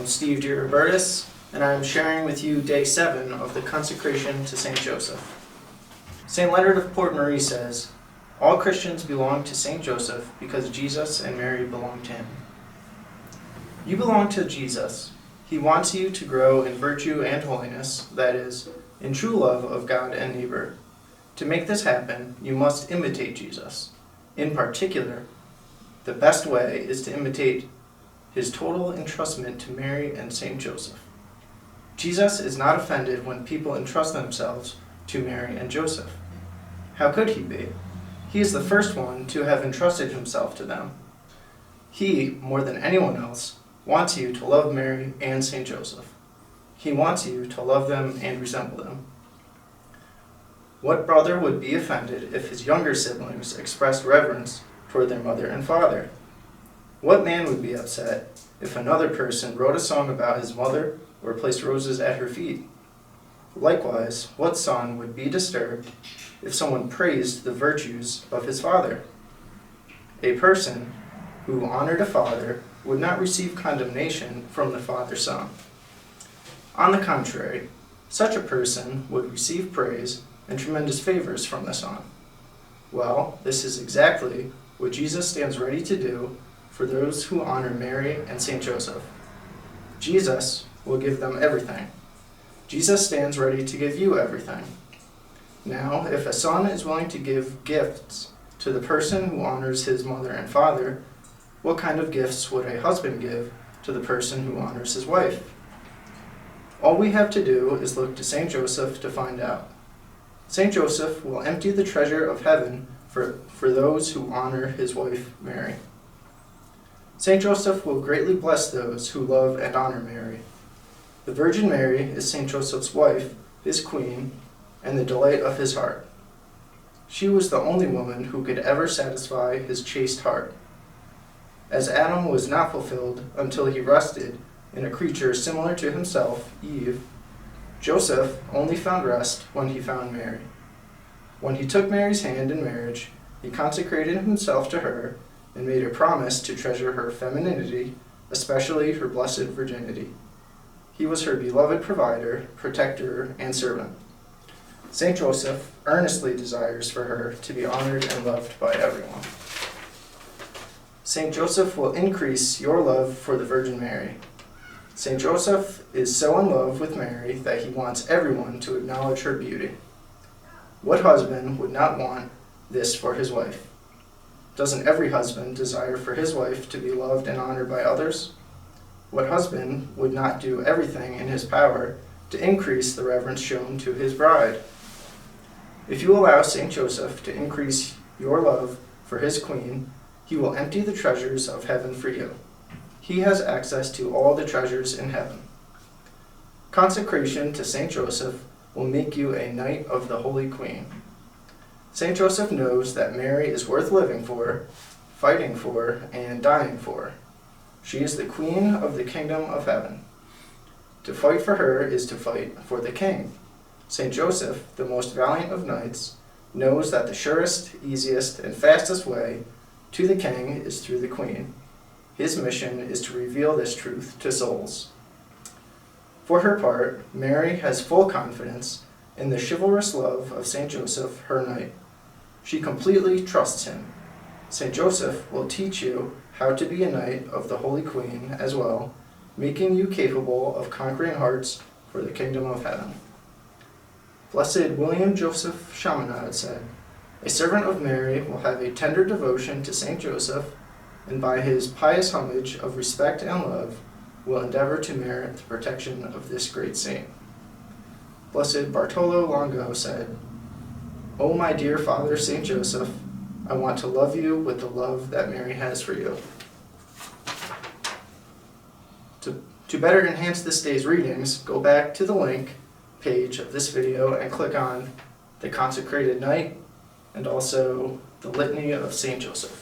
am Steve DeRubertis, and I am sharing with you day 7 of the consecration to St. Joseph. St. Leonard of Port Marie says, "All Christians belong to St. Joseph because Jesus and Mary belong to him." You belong to Jesus. He wants you to grow in virtue and holiness, that is, in true love of God and neighbor. To make this happen, you must imitate Jesus. In particular, the best way is to imitate his total entrustment to Mary and St. Joseph. Jesus is not offended when people entrust themselves to Mary and Joseph. How could he be? He is the first one to have entrusted himself to them. He, more than anyone else, wants you to love Mary and St. Joseph. He wants you to love them and resemble them. What brother would be offended if his younger siblings expressed reverence toward their mother and father? What man would be upset if another person wrote a song about his mother or placed roses at her feet? Likewise, what son would be disturbed if someone praised the virtues of his father? A person who honored a father would not receive condemnation from the father's son. On the contrary, such a person would receive praise and tremendous favors from the son. Well, this is exactly what Jesus stands ready to do for those who honor Mary and St. Joseph. Jesus will give them everything. Jesus stands ready to give you everything. Now, if a son is willing to give gifts to the person who honors his mother and father, what kind of gifts would a husband give to the person who honors his wife? All we have to do is look to St. Joseph to find out. St. Joseph will empty the treasure of heaven for those who honor his wife, Mary. St. Joseph will greatly bless those who love and honor Mary. The Virgin Mary is St. Joseph's wife, his queen, and the delight of his heart. She was the only woman who could ever satisfy his chaste heart. As Adam was not fulfilled until he rested in a creature similar to himself, Eve, Joseph only found rest when he found Mary. When he took Mary's hand in marriage, he consecrated himself to her and made a promise to treasure her femininity, especially her blessed virginity. He was her beloved provider, protector, and servant. St. Joseph earnestly desires for her to be honored and loved by everyone. St. Joseph will increase your love for the Virgin Mary. St. Joseph is so in love with Mary that he wants everyone to acknowledge her beauty. What husband would not want this for his wife? Doesn't every husband desire for his wife to be loved and honored by others? What husband would not do everything in his power to increase the reverence shown to his bride? If you allow St. Joseph to increase your love for his queen, he will empty the treasures of heaven for you. He has access to all the treasures in heaven. Consecration to St. Joseph will make you a knight of the Holy Queen. St. Joseph knows that Mary is worth living for, fighting for, and dying for. She is the queen of the kingdom of heaven. To fight for her is to fight for the king. St. Joseph, the most valiant of knights, knows that the surest, easiest, and fastest way to the king is through the queen. His mission is to reveal this truth to souls. For her part, Mary has full confidence in the chivalrous love of St. Joseph, her knight. She completely trusts him. St. Joseph will teach you how to be a knight of the Holy Queen as well, making you capable of conquering hearts for the kingdom of heaven. Blessed William Joseph Chaminade said, "A servant of Mary will have a tender devotion to St. Joseph, and by his pious homage of respect and love will endeavor to merit the protection of this great saint." Blessed Bartolo Longo said, "O my dear Father St. Joseph, I want to love you with the love that Mary has for you." To better enhance this day's readings, go back to the link page of this video and click on the Consecrated Knight and also the Litany of St. Joseph.